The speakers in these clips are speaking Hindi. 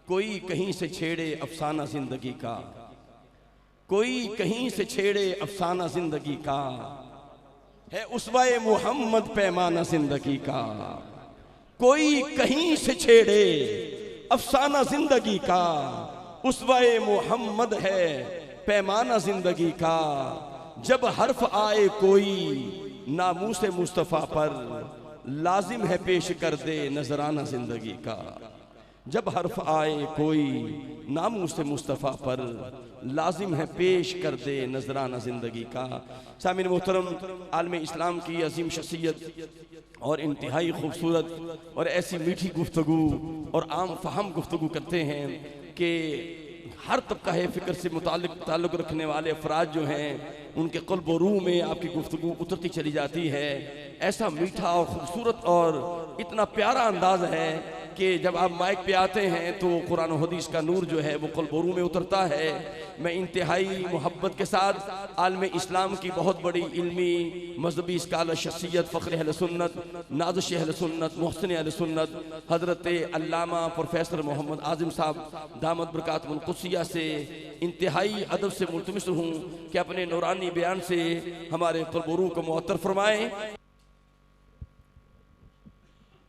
कोई कहीं से छेड़े अफसाना जिंदगी का, कोई कहीं से छेड़े अफसाना जिंदगी का, है उस्वा-ए मोहम्मद पैमाना जिंदगी का। कोई कहीं से छेड़े अफसाना जिंदगी का, उस्वा-ए मोहम्मद है पैमाना जिंदगी का। जब हर्फ आए कोई नामूसे मुस्तफ़ा पर, लाजिम है पेश कर दे नजराना जिंदगी का। जब हर्फ आए कोई नामूसे मुस्तफ़ा पर, लाजिम है पेश कर दे नजराना जिंदगी का। सामिन मोहतरम, आलम इस्लाम की अजीम शख्सियत और इंतहाई खूबसूरत और ऐसी मीठी गुफ्तगू और आम फहम गुफ्तगू करते हैं कि हर तबका फ़िक्र से ताल्लुक़ रखने वाले अफराद जो हैं उनके क़ल्ब और रूह में आपकी गुफ्तगू उतरती चली जाती है। ऐसा मीठा और ख़ूबसूरत और इतना प्यारा अंदाज़ है कि जब आप माइक पे आते हैं तो कुरान और हदीस का नूर जो है वो क़ल्ब और रूह में उतरता है। मैं इंतहाई मोहब्बत के साथ आलम इस्लाम की बहुत बड़ी इल्मी मजहबी स्कॉलर शख्सियत फ़ख्र अहले सुन्नत, नाज़िश अहले सुन्नत, मुहसिन अहले सुन्नत हज़रत अल्लामा प्रोफेसर मोहम्मद आज़िम साहब दामद बरकातुहुल क़ुद्सिया से इंतहाई अदब से मुल्तमिस हूँ कि अपने नूरानी बयान से हमारे क़ल्ब और रूह को मुअत्तर फरमाएँ।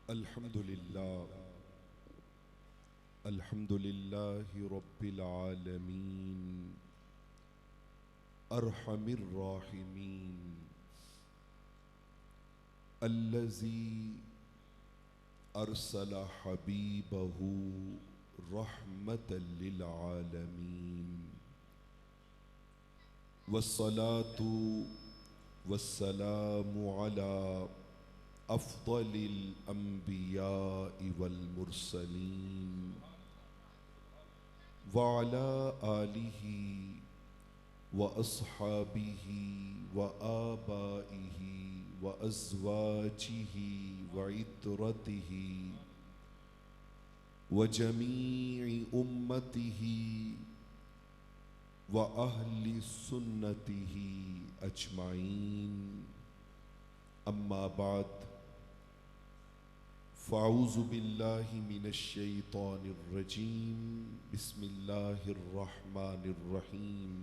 अल्हम्दुलिल्लाह, अल्हम्दुलिल्लाहि रब्बिल आलमीन, अरहमिर राहिमीन, अल्लज़ी अरसला हबीबहू रहमतल लिल आलमीन, वस्सलातु वस्सलामु अला अफ़्ज़लिल अंबियाइ वल मुरसलीन व अला आलिही व अस्हाबिही व आबाइही व अज़वाजिही व इत्रतिही व जमीइ उम्मतिही व अहली सुन्नतिही अजमाइन। अम्मा बाद, फ़ाऊज़ु बिल्लाहि मिनश्शैतानिर रजीम, बिस्मिल्लाहिर रहमानिर रहीम।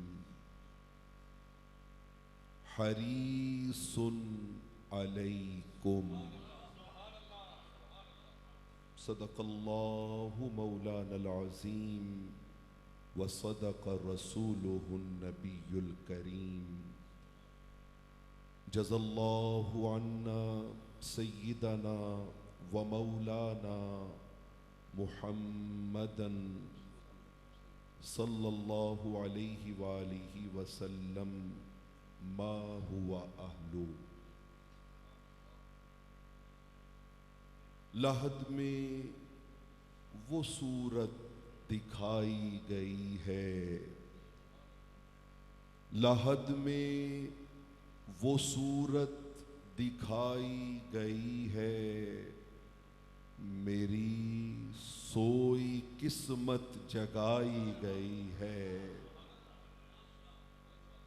हरीसुन अलैकुम, सदक़ल्लाहु मौलानल अज़ीम व सदक़ रसूलुहुन नबियुल करीम। जज़ल्लाहु अन्ना सय्यिदना व मौलाना मुहम्मदन सल्लल्लाहु अलैहि वालिहि वसल्लम मा हुवा अहलु। लहद में वो सूरत दिखाई गई है, लहद में वो सूरत दिखाई गई है, मेरी सोई किस्मत जगाई गई है।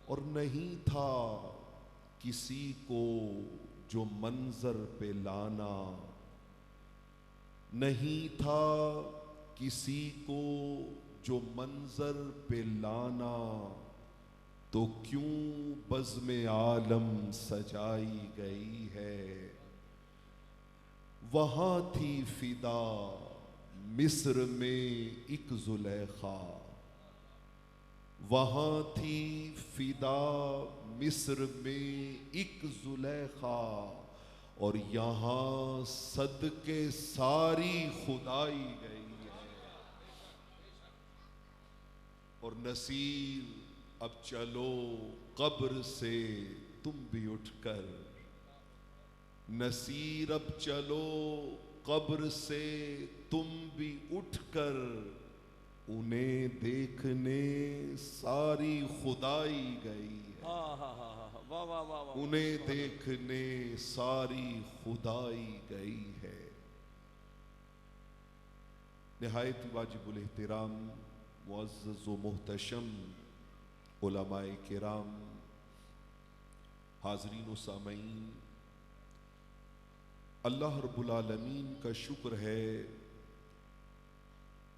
और नहीं था किसी को जो मंजर पे लाना, नहीं था किसी को जो मंजर पे लाना, तो क्यों बज़्म आलम सजाई गई है। वहाँ थी फिदा मिस्र में एक ज़ुलेखा, वहाँ थी फिदा मिस्र में एक ज़ुलेखा, और यहाँ सदके सारी खुदाई गई है। और नसीर अब चलो कब्र से तुम भी उठकर, नसीर अब चलो कब्र से तुम भी उठकर, उन्हें देखने सारी खुदाई गई है। उन्हें देखने सारी खुदाई गई है। निहायत वाजिबुल एहतराम मुअज़्ज़ज़ व मुहतशम उलमाए किराम, हाज़रीन व सामईन, अल्लाह रब्बुल आलमीन का शुक्र है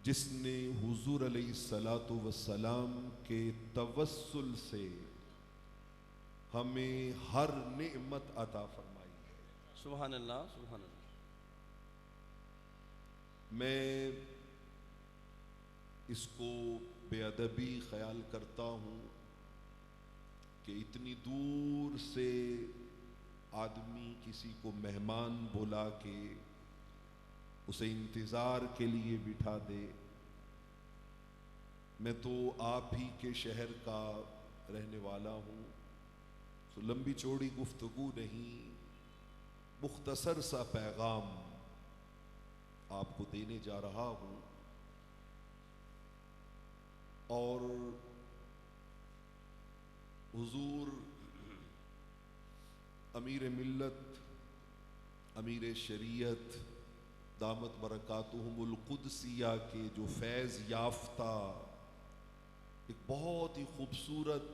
जिसने हुजूर अलैहिस्सलातु वस्सलाम के तवस्सुल से हमें हर नेमत अता फरमाई है। सुभान अल्लाह, सुभान अल्लाह। मैं इसको बेअदबी ख्याल करता हूँ कि इतनी दूर से आदमी किसी को मेहमान बुला के उसे इंतज़ार के लिए बिठा दे। मैं तो आप ही के शहर का रहने वाला हूँ, तो लंबी चौड़ी गुफ्तगू नहीं, मुख्तसर सा पैगाम आपको देने जा रहा हूँ। और हुजूर अमीर मिल्लत, अमीर शरीयत दामत बरकातुहुमुल कुदसिया के जो फैज़ याफ्ता एक बहुत ही खूबसूरत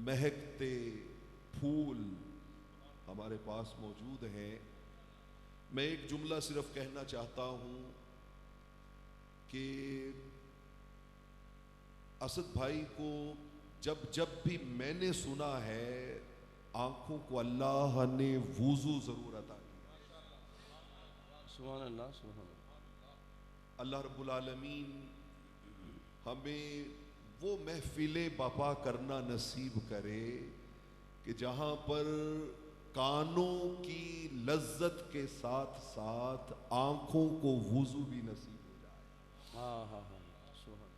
महकते फूल हमारे पास मौजूद हैं। मैं एक जुमला सिर्फ कहना चाहता हूँ कि असद भाई को जब जब भी मैंने सुना है, आंखों को अल्लाह ने वुज़ू जरूर अता किया। सुभान अल्लाह, सुभान अल्लाह। अल्लाह रब्बुल आलमीन हमें वो महफिले बपा करना नसीब करे कि जहाँ पर कानों की लज्जत के साथ साथ आंखों को वुज़ू भी नसीब हो जाए। हाँ हाँ हाँ, सुभान।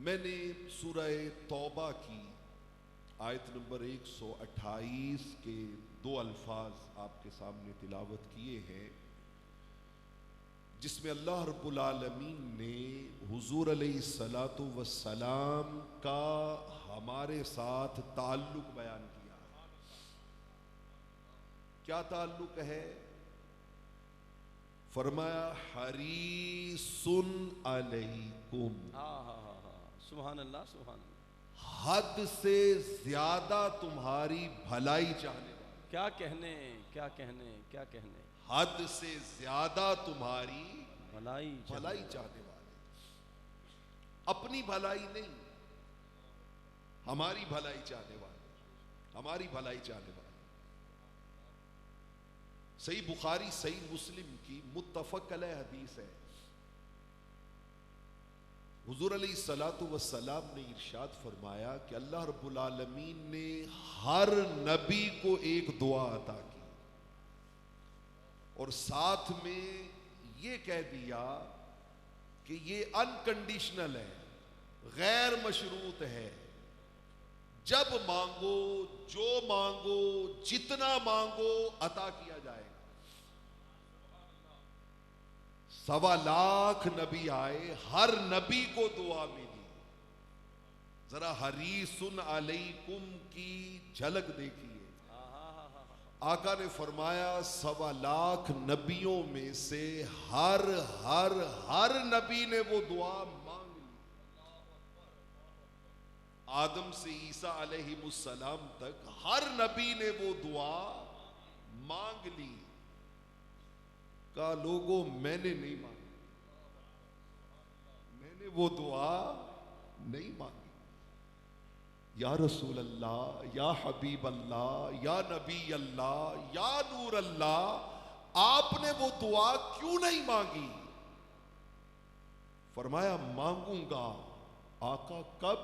मैंने सूरह तौबा की आयत नंबर 128 के 2 अल्फाज आपके सामने तिलावत किए हैं, जिसमें अल्लाह रब्बुल आलमीन ने हुजूर अलैहिस्सलातु वस्सलाम का हमारे साथ ताल्लुक बयान किया। क्या ताल्लुक है? फरमाया हरीसुन अलैकुम, हाँ हाँ हाँ हाँ, सुभान अल्लाह, सुभान अल्लाह। हद से ज्यादा तुम्हारी भलाई चाहने वाला। क्या कहने, क्या कहने, क्या कहने। हद से ज्यादा तुम्हारी भलाई चाहने वाले। अपनी भलाई नहीं, हमारी भलाई चाहने वाले, हमारी भलाई चाहने वाले। सही बुखारी सही मुस्लिम की मुत्तफक अलैह हदीस है। हुजूर अलैहिस्सलातु वस्सलाम ने इरशाद फरमाया कि अल्लाह रब्बुल आलमीन ने हर नबी को एक दुआ अता की और साथ में ये कह दिया कि ये अनकंडीशनल है, गैर मशरूत है। जब मांगो, जो मांगो, जितना मांगो अता किया जाएगा। 1.25 लाख नबी आए, हर नबी को दुआ मिली। जरा हरीसुन अलैकुम की झलक देखिए। आका ने फरमाया 1.25 लाख नबियों में से हर नबी ने वो दुआ मांग ली। आदम से ईसा अलैहिमुस्सलाम तक हर नबी ने वो दुआ मांग ली। कहा लोगों मैंने नहीं मांगी, मैंने वो दुआ नहीं मांगी। या रसूल अल्लाह, या हबीब अल्लाह, या नबी अल्लाह, या नूर अल्लाह, आपने वो दुआ क्यों नहीं मांगी? फरमाया मांगूंगा। आका कब?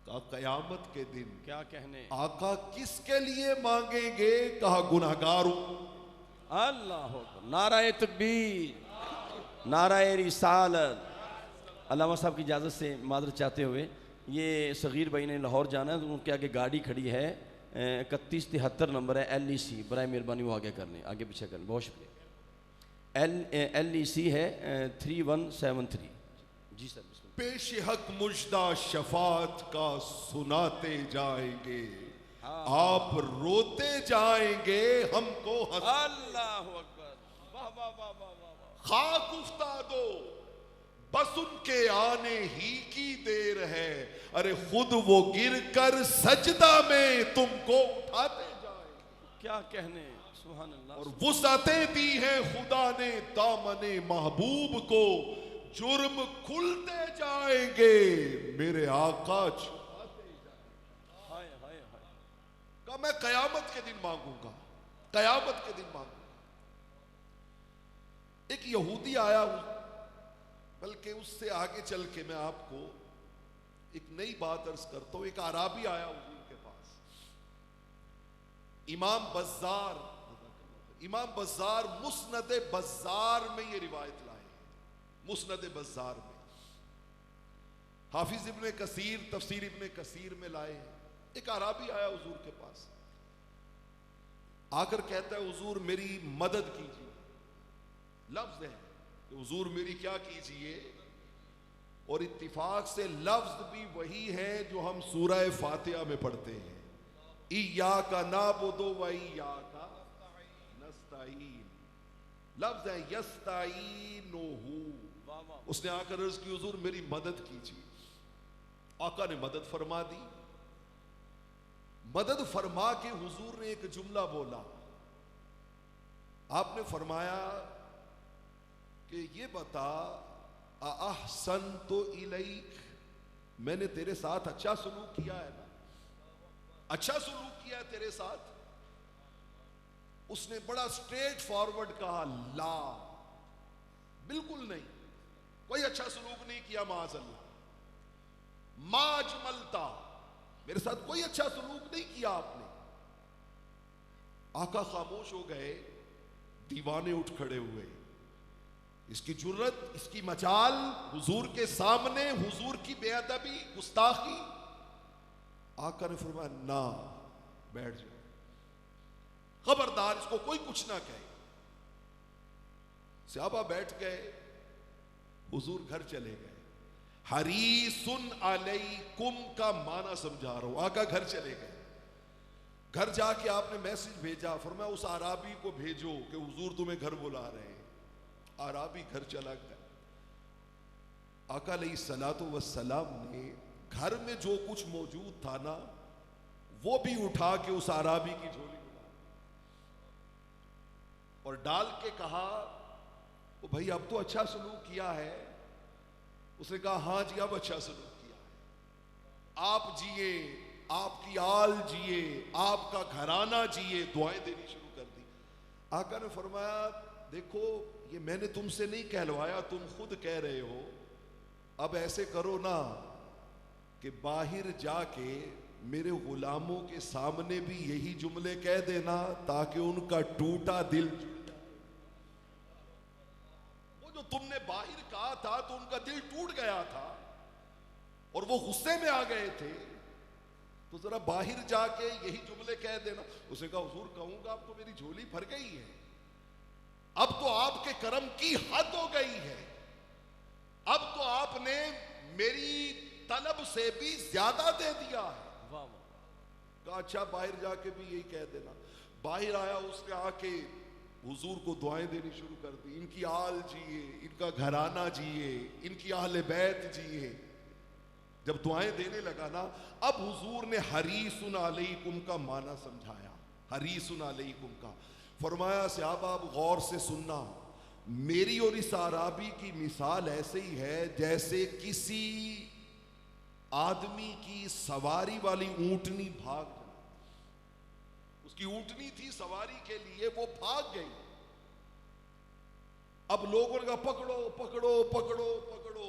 कहा कयामत के दिन। क्या कहने। आका किसके लिए मांगेंगे? कहा गुनाहगारों। अल्लाह नाराए तकबीर, नाराए रिसालत। अल्लामा साहब की इजाज़त से मादरत चाहते हुए, ये सगीर भाई ने लाहौर जाना है, तो उनके आगे गाड़ी खड़ी है 3173 नंबर है, LEC। बराए मेहरबानी वो आगे कर लें, आगे पीछे कर लें, बहुत शुक्रिया। LEC है 3173। जी सर। पेश हक मुजदा शफात का सुनाते जाएंगे, आप रोते जाएंगे, हमको अल्लाह अकबर, वाह वाह वाह वाह वाह। खाक उफ्ता दो, बस उनके आने ही की देर है। अरे खुद वो गिर कर सजदा में तुमको उठाते जाएंगे। क्या कहने, सुभान अल्लाह। और वुसअतें दी हैं खुदा ने दामने महबूब को, जुर्म खुलते जाएंगे मेरे आका छुपाते जाएंगे। हाय हाय हाय। कहा मैं कयामत के दिन मांगूंगा, कयामत के दिन मांगूंगा। एक यहूदी आया, बल्कि उससे आगे चल के मैं आपको एक नई बात अर्ज करता हूं। एक आराबी आया हुजूर के पास। इमाम बज़्ज़ार मुस्नद बज़्ज़ार में ये रिवायत लाए, मुस्नद बज़्ज़ार में। हाफिज इब्ने कसीर तफसीर इब्ने कसीर में लाए। एक आराबी आया हुजूर के पास, आकर कहता है हुजूर मेरी मदद कीजिए। लफ्ज है कि हुजूर मेरी क्या कीजिए, और इत्तिफाक से लफ्ज भी वही है जो हम सूरह फातिहा में पढ़ते हैं, इय्याका नाबुदु व इय्याका नस्तईन। लफ्ज है यस्तईनुहु। उसने आकर अर्ज की हुजूर मेरी मदद कीजिए। आका ने मदद फरमा दी। मदद फरमा के हुजूर ने एक जुमला बोला। आपने फरमाया कि ये बता, अहसन तो इलैक, मैंने तेरे साथ अच्छा सलूक किया है ना, अच्छा सलूक किया है तेरे साथ। उसने बड़ा स्ट्रेट फॉरवर्ड कहा, ला, बिल्कुल नहीं, कोई अच्छा सलूक नहीं किया माअज़ल्लाह। माजमलता, मेरे साथ कोई अच्छा सलूक नहीं किया आपने। आका खामोश हो गए, दीवाने उठ खड़े हुए। इसकी जुर्रत, इसकी मजाल, हुजूर के सामने हुजूर की बेअदबी, गुस्ताखी। आका ने फरमाया ना, बैठ जाओ, खबरदार इसको कोई कुछ ना कहे। सहाबा बैठ गए, हुजूर घर चले गए। हरीसुन अलैकुम का माना समझा रहा हूं। आका घर चले गए। घर जाके आपने मैसेज भेजा, फरमाया उस आराबी को भेजो कि हुजूर तुम्हें घर बुला रहे हैं। आराबी घर चला गया। आका अलैहिस्सलातु वस्सलाम ने घर में जो कुछ मौजूद था ना, वो भी उठा के उस आराबी की झोली में डाल और डाल के कहा, ओ भाई अब तो अच्छा सलूक किया है। उसने कहा हाँ जी अब अच्छा सलूक किया है। आप जिए, आपकी आल जिए, आपका घराना जिए, दुआएं देनी शुरू कर दी। आका ने फरमाया देखो ये मैंने तुमसे नहीं कहलवाया, तुम खुद कह रहे हो। अब ऐसे करो ना कि बाहर जाके मेरे गुलामों के सामने भी यही जुमले कह देना, ताकि उनका टूटा दिल जुड़ जाए। वो जो तुमने बाहर कहा था तो उनका दिल टूट गया था और वो गुस्से में आ गए थे, तो जरा बाहर जाके यही जुमले कह देना। उसने कहा हुजूर कहूंगा, अब तो मेरी झोली भर गई है, अब तो आपके करम की हद हो गई है, अब तो आपने मेरी तलब से भी ज्यादा दे दिया है। कहा अच्छा बाहर जाके भी यही कह देना। बाहर आया, उसने आके हुजूर को दुआएं देनी शुरू कर दी। इनकी आल जिए, इनका घराना जिए, इनकी आहले बैत जिए। जब दुआएं देने लगा ना, अब हुजूर ने हरीसुन अलैकुम का माना समझाया। हरीसुन अलैकुम का फरमाया, सहाबा आप गौर से सुनना, मेरी और इस आराबी की मिसाल ऐसे ही है जैसे किसी आदमी की सवारी वाली ऊंटनी भाग जाए। उसकी ऊंटनी थी सवारी के लिए, वो भाग गई। अब लोगों ने कहा पकड़ो पकड़ो पकड़ो पकड़ो।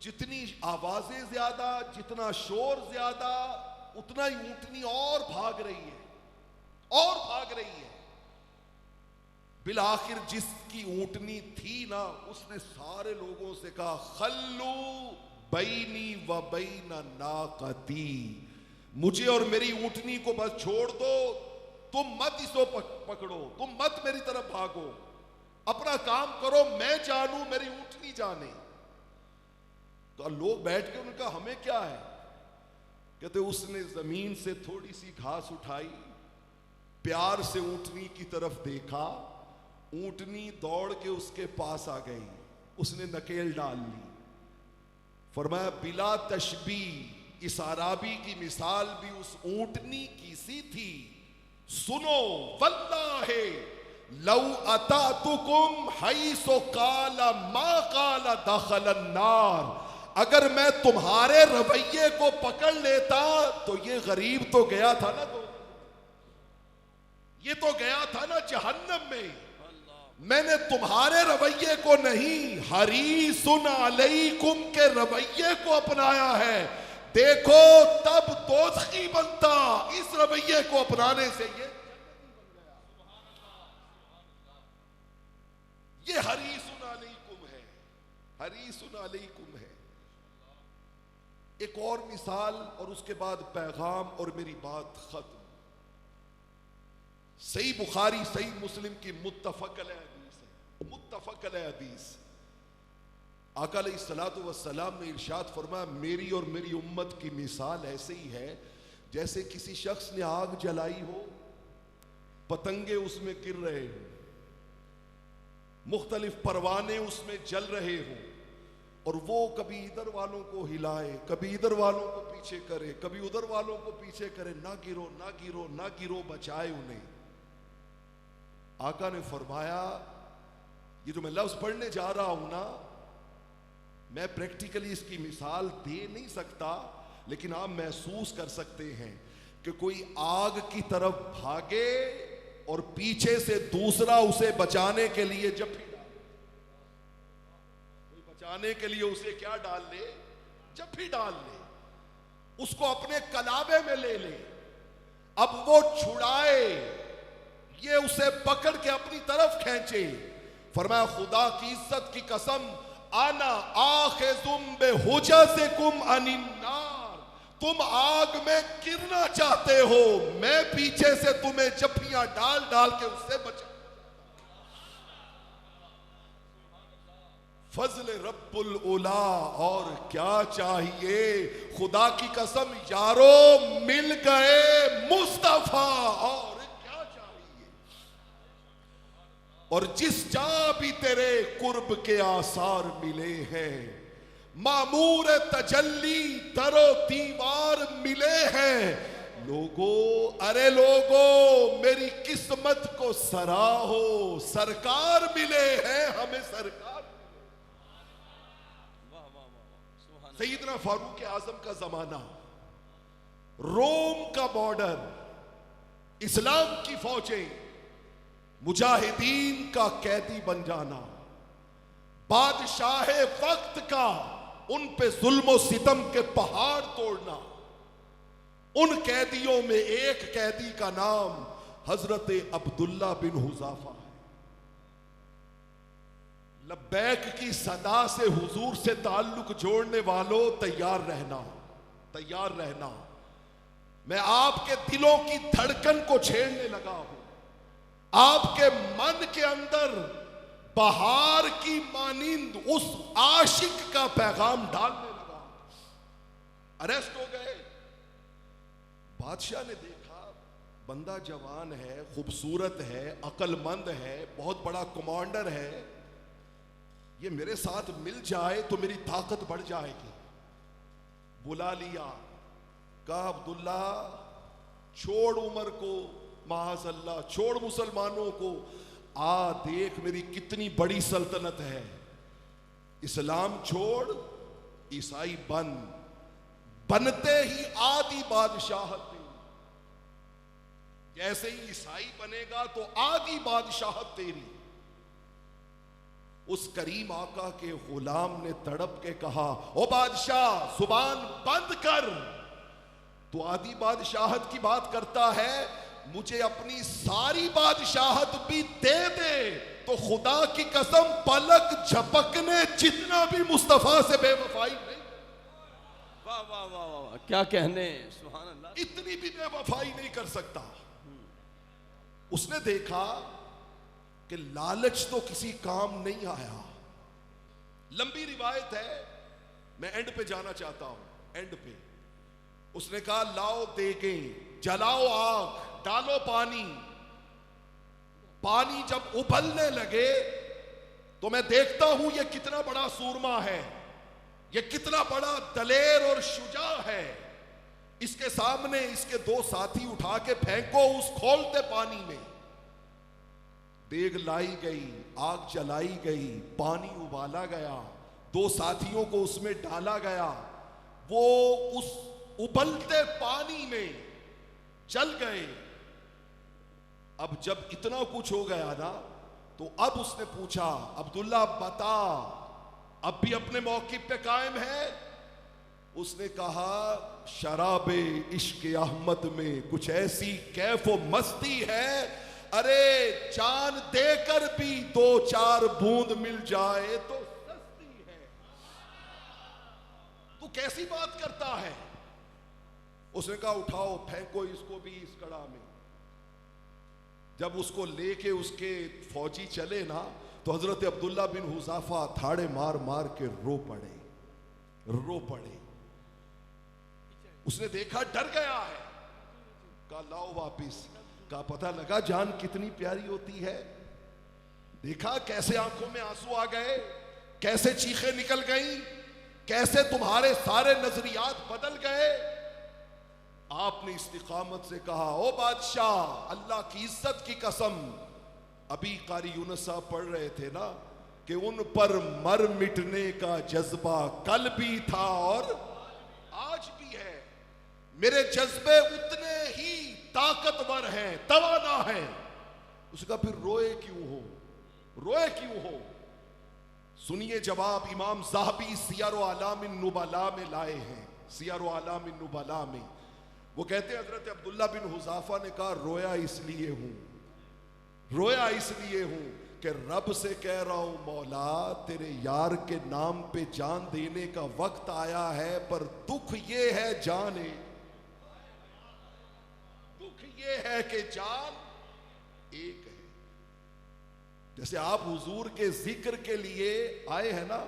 जितनी आवाजें ज्यादा, जितना शोर ज्यादा, उतना ही ऊंटनी और भाग रही है और भाग रही है। बिल आखिर जिसकी ऊंटनी थी ना, उसने सारे लोगों से कहा खल्लू बैनी व बैना नाकती, मुझे और मेरी ऊंटनी को बस छोड़ दो, तुम मत इसको पकड़ो, तुम मत मेरी तरफ भागो, अपना काम करो, मैं जानू मेरी ऊंटनी जाने। तो लोग बैठ के उनका हमें क्या है, कहते उसने जमीन से थोड़ी सी घास उठाई, प्यार से ऊंटनी की तरफ देखा, ऊंटनी दौड़ के उसके पास आ गई, उसने नकेल डाल ली। फरमाया बिला तशबी, इस आराबी की मिसाल भी उस ऊंटनी की सी थी। सुनो, वल्लाहे लौ अतातुकुम हैसो काला मा काला दखलन नार, अगर मैं तुम्हारे रवैये को पकड़ लेता तो ये गरीब तो गया था ना, तो ये तो गया था ना जहन्नम में। मैंने तुम्हारे रवैये को नहीं, हरीसुन अलैकुम के रवैये को अपनाया है। देखो तब दोज़खी बनता, इस रवैये को अपनाने से ये हरीसुन अलैकुम है, हरीसुन अलैकुम है। एक और मिसाल और उसके बाद पैगाम और मेरी बात खत्म। सही बुखारी सही मुस्लिम की मुत्तफक अलैह हदीस है, मुत्तफक अलैह हदीस। आका अलैहिस्सलातु वस्सलाम ने इरशाद फरमाया, मेरी और मेरी उम्मत की मिसाल ऐसे ही है जैसे किसी शख्स ने आग जलाई हो, पतंगे उसमें गिर रहे हो, मुख्तलिफ परवाने उसमें जल रहे हो, और वो कभी इधर वालों को हिलाए, कभी इधर वालों को पीछे करे, कभी उधर वालों को पीछे करे, ना गिरो ना गिरो ना गिरो, बचाए उन्हें। आका ने फरमाया, ये जो मैं लफ्ज पढ़ने जा रहा हूं ना, मैं प्रैक्टिकली इसकी मिसाल दे नहीं सकता, लेकिन आप महसूस कर सकते हैं कि कोई आग की तरफ भागे और पीछे से दूसरा उसे बचाने के लिए जफ्फी डाल, कोई बचाने के लिए उसे क्या डाल ले, जफ्फी डाल ले, उसको अपने कलावे में ले ले। अब वो छुड़ाए, ये उसे पकड़ के अपनी तरफ खींचे। फरमाया, खुदा की इज्जत की कसम, आना आखिजुम बिहुजज़िकुम अनिन्नार, तुम आग में गिरना चाहते हो, मैं पीछे से तुम्हें जफ्फियां डाल डाल के उससे बचा। फजल रब्बुल उला, और क्या चाहिए, खुदा की कसम यारो मिल गए मुस्तफा, और और जिस जहां भी तेरे कुर्ब के आसार मिले हैं, मामूर तजल्ली दरो दीवार मिले हैं। लोगो, अरे लोगो, मेरी किस्मत को सराहो, सरकार मिले हैं हमें, सरकार। सैयदना फारूक आजम का जमाना, रोम का बॉर्डर, इस्लाम की फौजें, मुजाहिदीन का कैदी बन जाना, बादशाह वक्त का उन पे जुल्म सितम के पहाड़ तोड़ना। उन कैदियों में एक कैदी का नाम हजरत अब्दुल्ला बिन हुज़ाफा है। लब्बैक की सदा से हुजूर से ताल्लुक जोड़ने वालों, तैयार रहना, तैयार रहना। मैं आपके दिलों की धड़कन को छेड़ने लगा हूं, आपके मन के अंदर बहार की मानिंद उस आशिक का पैगाम डालने लगा। अरेस्ट हो गए। बादशाह ने देखा, बंदा जवान है, खूबसूरत है, अक्लमंद है, बहुत बड़ा कमांडर है, ये मेरे साथ मिल जाए तो मेरी ताकत बढ़ जाएगी। बुला लिया, कहा, अब्दुल्ला छोड़ उमर को, माज़अल्लाह छोड़ मुसलमानों को, आ देख मेरी कितनी बड़ी सल्तनत है। इस्लाम छोड़, ईसाई बन, बनते ही आदि बादशाहत तेरी। जैसे ही ईसाई बनेगा तो आदि बादशाहत तेरी। उस करीम आका के गुलाम ने तड़प के कहा, ओ बादशाह जुबान बंद कर, तो आदि बादशाहत की बात करता है, मुझे अपनी सारी बादशाहत भी दे दे तो खुदा की कसम पलक झपकने जितना भी मुस्तफा से बेवफाई नहीं। वाह वाह वाह वाह, क्या कहने, सुभान अल्लाह, इतनी भी बेवफाई नहीं कर सकता। उसने देखा कि लालच तो किसी काम नहीं आया। लंबी रिवायत है, मैं एंड पे जाना चाहता हूं, एंड पे। उसने कहा, लाओ देखें, जलाओ आग, डालो पानी। पानी जब उबलने लगे तो मैं देखता हूं ये कितना बड़ा सूरमा है, ये कितना बड़ा दलेर और शुजा है। इसके सामने इसके दो साथी उठा के फेंको उस खोलते पानी में। देग लाई गई, आग जलाई गई, पानी उबाला गया, दो साथियों को उसमें डाला गया, वो उस उबलते पानी में चल गए। अब जब इतना कुछ हो गया ना, तो अब उसने पूछा, अब्दुल्ला बता, अब भी अपने मौक़िफ़ पे कायम है? उसने कहा, शराबे इश्क अहमद में कुछ ऐसी कैफ व मस्ती है, अरे जान देकर भी दो चार बूंद मिल जाए तो सस्ती है। तू कैसी बात करता है? उसने कहा, उठाओ फेंको इसको भी इस कड़ा में। जब उसको लेके उसके फौजी चले ना, तो हजरत अब्दुल्ला बिन हुज़ाफा थाड़े मार मार के रो पड़े। उसने देखा डर गया है, कहा लाओ वापिस। का पता लगा जान कितनी प्यारी होती है। देखा कैसे आंखों में आंसू आ गए, कैसे चीखें निकल गई, कैसे तुम्हारे सारे नजरियात बदल गए। आपने इस्तिकामत से कहा, ओ बादशाह, अल्लाह की इज्जत की कसम, अभी कारी यूनुस साहब पढ़ रहे थे ना कि उन पर मर मिटने का जज्बा कल भी था और आज भी है। मेरे जज्बे उतने ही ताकतवर हैं, तवाना है। उसका फिर रोए क्यों हो? सुनिए जवाब इमाम ज़ाहबी सियर व आलामिन नुबला में लाए हैं। सियर व आलामिन नुबला में वो कहते हैं, हजरत अब्दुल्ला बिन हुज़ाफा ने कहा, रोया इसलिए हूं कि रब से कह रहा हूं, मौला तेरे यार के नाम पे जान देने का वक्त आया है, पर दुख ये है कि जान एक है। जैसे आप हुजूर के जिक्र के लिए आए हैं ना,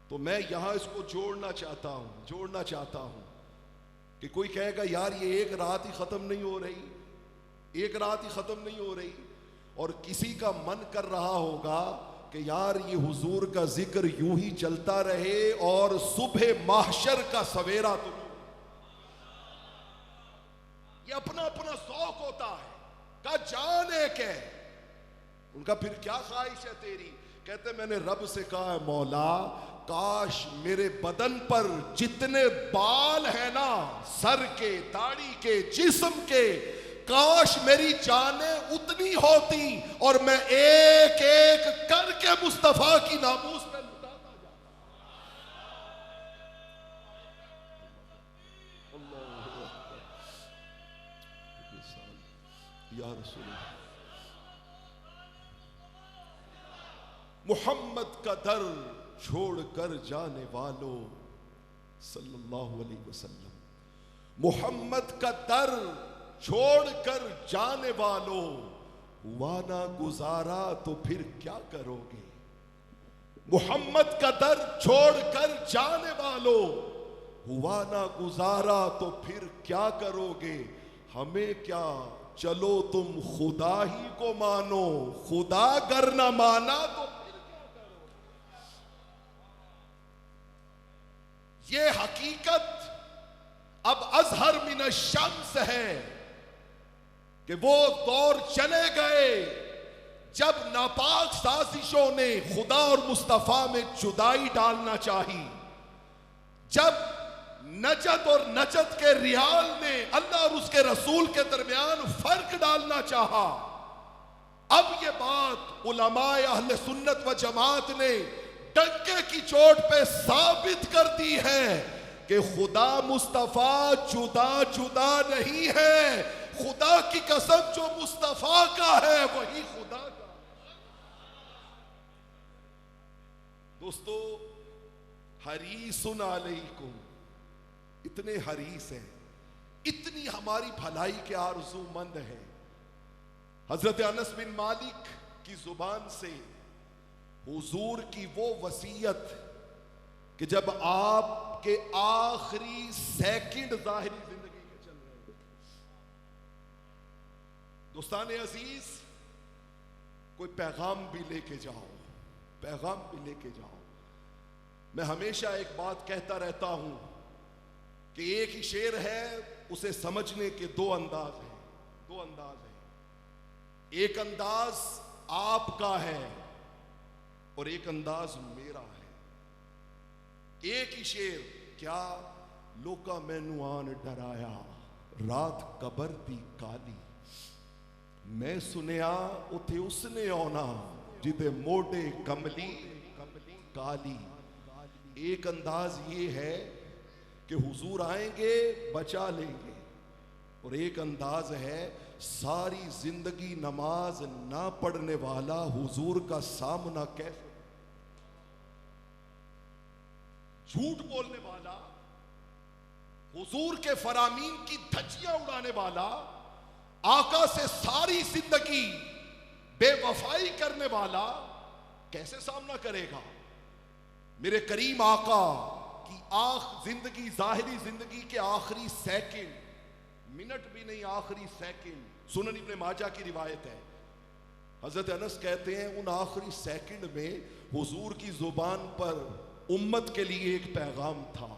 तो मैं यहां इसको जोड़ना चाहता हूं कि कोई कहेगा यार ये एक रात ही खत्म नहीं हो रही, और किसी का मन कर रहा होगा कि यार ये हुजूर का जिक्र यूं ही चलता रहे और सुबह महशर का सवेरा तो ये अपना अपना शौक होता है। का जान एक है, उनका फिर क्या ख्वाहिश है तेरी? कहते मैंने रब से कहा है, मौला काश मेरे बदन पर जितने बाल है ना, सर के, दाढ़ी के, जिस्म के, काश मेरी जानें उतनी होती और मैं एक एक करके मुस्तफा की नामूस पे लुटाता जाता। या रसूल मुहम्मद का दर छोड़कर जाने वालों सल्लल्लाहु अलैहि वसल्लम, मुहम्मद का दर छोड़कर जाने वालों, हुआ ना गुजारा तो फिर क्या करोगे? मुहम्मद का दर छोड़कर जाने वालों, हुआ ना गुजारा तो फिर क्या करोगे? हमें क्या, चलो तुम खुदा ही को मानो, खुदा गर ना माना तो फिर क्या करोगे? ये हकीकत अब अजहर मिन शम्स है कि वो दौर चले गए जब नापाक साजिशों ने खुदा और मुस्तफा में जुदाई डालना चाही, जब नजद और नजद के रियाल ने अल्लाह और उसके रसूल के दरमियान फर्क डालना चाहा। अब ये बात उलमाए अहले सुन्नत व जमात ने डंके की चोट पे साबित कर दी है कि खुदा मुस्तफा जुदा जुदा नहीं है। खुदा की कसम, जो मुस्तफा का है वही खुदा का। दोस्तों, हरीसुन अलैकुम, इतने हरीस हैं, इतनी हमारी भलाई के आरज़ूमंद हैं। हजरत अनस बिन मालिक की जुबान से हुजूर की वो वसीयत कि जब आपके आखिरी सेकंड जाहिरी जिंदगी के चल रहे हैं, दोस्तान अजीज, कोई पैगाम भी लेके जाओ। मैं हमेशा एक बात कहता रहता हूं कि एक ही शेर है, उसे समझने के दो अंदाज हैं, दो अंदाज हैं। एक अंदाज आपका है और एक अंदाज मेरा है। एक ही शेर, क्या लोका मैनू आन डराया, रात कबर दी काली, मैं सुनिया उथे उसने आना, जिदे मोडे कमली काली। एक अंदाज ये है कि हुजूर आएंगे बचा लेंगे, और एक अंदाज है सारी जिंदगी नमाज ना पढ़ने वाला हुजूर का सामना कैसे, झूठ बोलने वाला, हुजूर के फरामीन की धज्जियां उड़ाने वाला, आका से सारी जिंदगी बेवफाई करने वाला कैसे सामना करेगा। मेरे करीम आका की जिंदगी, जाहिरी जिंदगी के आखिरी सेकंड, मिनट भी नहीं, आखिरी सेकंड, सुनन इब्ने माजा की रिवायत है, हजरत अनस कहते हैं उन आखिरी सेकंड में हुजूर की जुबान पर उम्मत के लिए एक पैगाम था।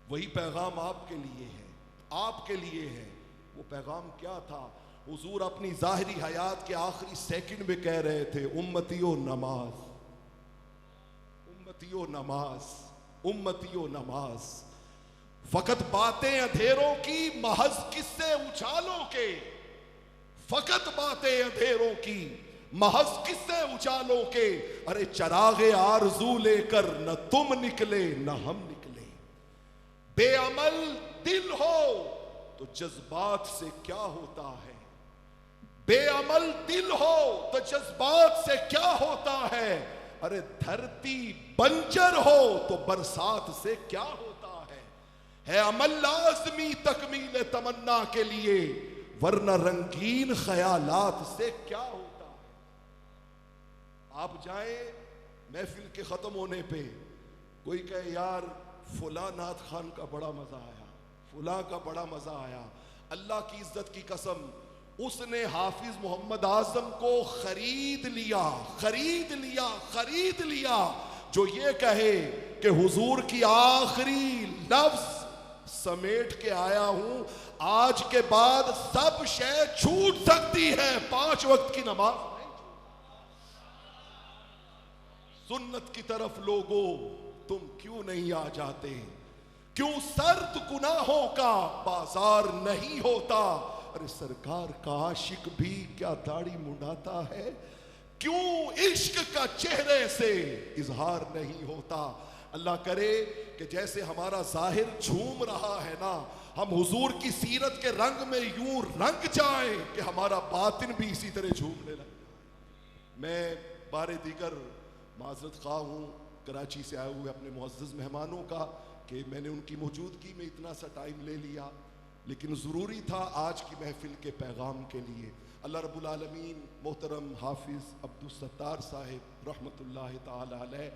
वही पैगाम आपके लिए है, आपके लिए है। वो पैगाम क्या था? हुजूर अपनी जाहिरी हयात के आखिरी सेकंड में कह रहे थे, उम्मतियो नमाज, उम्मतियो नमाज, उम्मतियो नमाज। फकत बातें अंधेरों की, महज किस्से उछालों के, फकत बातें अंधेरों की, महज किस्से उछालों के। अरे चरागे आरजू लेकर न तुम निकले न हम निकले। बेअमल दिल हो तो जज्बात से क्या होता है, बेअमल दिल हो तो जज्बात से क्या होता है। अरे धरती बंजर हो तो बरसात से क्या होता है अमल लाजमी तकमील तमन्ना के लिए, वरना रंगीन ख्यालात से क्या होता है। आप जाएं महफिल के खत्म होने पे, कोई कहे यार फुला नाथ खान का बड़ा मजा आया, फुला का बड़ा मजा आया। अल्लाह की इज्जत की कसम, उसने हाफिज मोहम्मद आजम को खरीद लिया, खरीद लिया, खरीद लिया, जो ये कहे कि हुजूर की आखिरी लफ्ज समेट के आया हूं, आज के बाद सब शय छूट सकती है, 5 वक्त की नमाज नहीं। सुन्नत की तरफ लोगों तुम क्यों नहीं आ जाते? क्यों सर्द गुनाहों का बाजार नहीं होता? अरे सरकार का आशिक भी क्या दाढ़ी मुंडाता है? क्यों इश्क का चेहरे से इजहार नहीं होता? अल्लाह करे कि जैसे हमारा जाहिर झूम रहा है ना, हम हुजूर की सीरत के रंग में यूं रंग जाएं कि हमारा बातिन भी इसी तरह झूमने लगे। मैं बारे दीगर माजरत खा हूँ कराची से आए हुए अपने मुअज़्ज़ज़ मेहमानों का कि मैंने उनकी मौजूदगी में इतना सा टाइम ले लिया, लेकिन ज़रूरी था आज की महफिल के पैगाम के लिए। अल्लाह रब्बुल आलमीन मोहतरम हाफिज़ अब्दुल सत्तार साहिब रहमतुल्लाह ताला अलैह,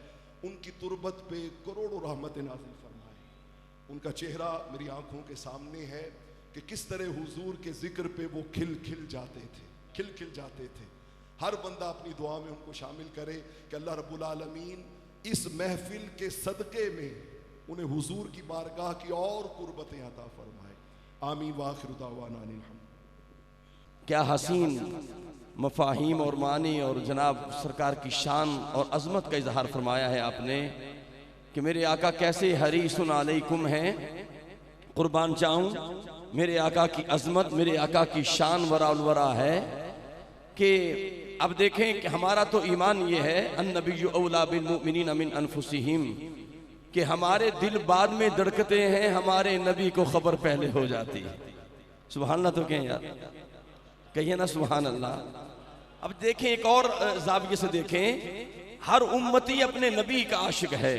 उनकी तुरबत पे करोड़ों रहमतें नाज़िल फरमाए। उनका चेहरा मेरी आंखों के सामने है कि किस तरह हुजूर के जिक्र पे वो खिल खिल जाते थे, खिल खिल जाते थे। हर बंदा अपनी दुआ में उनको शामिल करे कि अल्लाह रब्बुल आलमीन इस महफिल के सदक़े में उन्हें हुजूर की बारगाह की और कुर्बतें अता फरमाए। आमीन व आखिर दावाना अनिल हम्द। क्या हसीन मफाहिम और मानी और जनाब सरकार की शान और अजमत का इजहार फरमाया है आपने कि मेरे आका कैसे हरीसुन अलैकुम हैं। कुर्बान जाऊं, मेरे आका की अजमत, मेरे आका की शान वराउलवरा है कि अब देखें कि हमारा तो ईमान ये है अन्नबिय्यु औला बिल मुमिनीन मिन अनफुसिहिम, कि हमारे दिल बाद में धड़कते हैं, हमारे नबी को खबर पहले हो जाती है। सुभान अल्लाह तो कहें यार, कहिए ना सुभान अल्लाह। अब देखें एक और जाविये से देखें, हर उम्मती अपने नबी का आशिक है।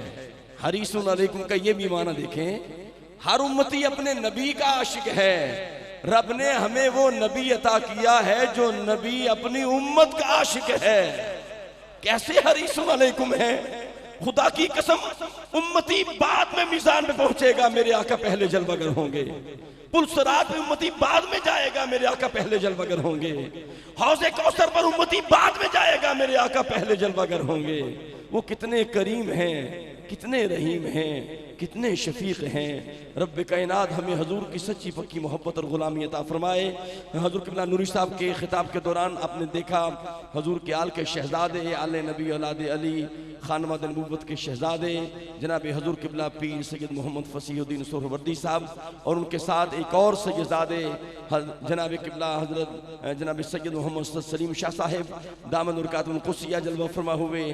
हरीसुन अलैकुम का ये भी माना देखें, हर उम्मती अपने नबी का आशिक है। रब ने हमें वो नबी अता किया है जो नबी अपनी उम्मत का आशिक है। कैसे हरीसुन अलैकुम है? खुदा की कसम, उम्मती बाद में मीज़ान में पहुंचेगा, मेरे आका पहले जलवागर होंगे। पुलसरात में उम्मती बाद में जाएगा, मेरे आका पहले जलवागर होंगे। हौज़े कौसर पर उम्मती बाद में जाएगा, मेरे आका पहले जलवागर होंगे। वो कितने करीम हैं, कितने रहीम हैं, कितने शफीक हैं। रब कायनात हमें हजूर की सच्ची पक्की मोहब्बत और ग़ुलामी अता फरमाए। हजूर क़िबला नूरी साहब के खिताब के दौरान आपने देखा हजूर के आल के शहजादे, आले नबी औलाद अली, खानवाद नबूवत के शहजादे जनाब हजूर क़िबला पीर सैयद मोहम्मद फसीहुद्दीन सोहरावर्दी साहब और उनके साथ एक और सैयदादे जनाब क़िबला हजरत जनाब सैयद मोहम्मद सलीम शाह साहिब दामन बरकातुहुल क़ुद्सिया जलवा फरमा हुए।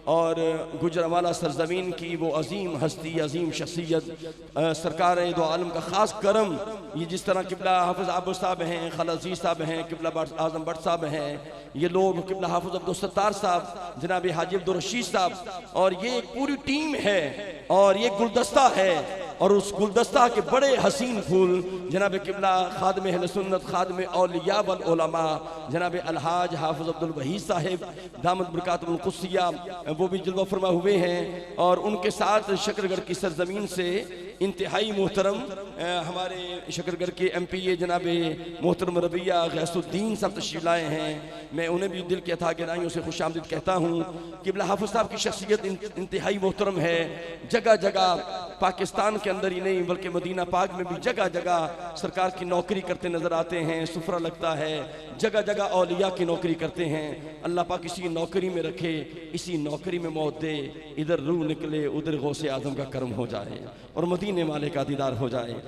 और गुजरांवाला सरजमीन की वो अजीम हस्ती, अजीम शख्सियत सरकार दो आलम का ख़ास करम, ये जिस तरह क़िबला हाफ़िज़ आबू साहब हैं, खल अज़ीज़ साहब हैं, क़िबला आज़म भट्ट साहब हैं, ये लोग क़िबला हाफ़िज़ अब्दुल सत्तार साहब, जनाब हाजी अब्दुल रशीद साहब, और ये एक पूरी टीम है और ये गुलदस्ता है। और उस गुलदस्ता के बड़े हसीन फूल जनाब क़िबला खादम अहले सुन्नत, खादम औलिया वल उलमा जनाब अलहाज हाफ़िज़ अब्दुल वहीद साहिब दामद बरकातुहुल क़ुद्सिया वो भी जलवा फरमा हुए हैं। और उनके साथ शकरगढ़ की सरजमीन से इंतहाई मोहतरम हमारे शकरगढ़ के MPA जनाब मोहतरम रबिया गैसुद्दीन साहब तशरीफ़ लाए हैं। मैं उन्हें भी दिल के अथा गहराइयों से खुशामदीद कहता हूँ। क़िबला हाफ़िज़ साहब की शख्सियत इंतहाई मोहतरम है। जगह जगह पाकिस्तान के अंदर ही नहीं बल्कि मदीना पाक में भी जगह जगह सरकार की नौकरी करते नज़र आते हैं, सुफरा लगता है, जगह जगह औलिया की नौकरी करते हैं। अल्लाह पाक इसी नौकरी में रखे, इसी नौकरी में मौत दे, इधर रूह निकले उधर गौसे आज़म का करम हो जाए और मदीने वाले का दीदार हो जाए।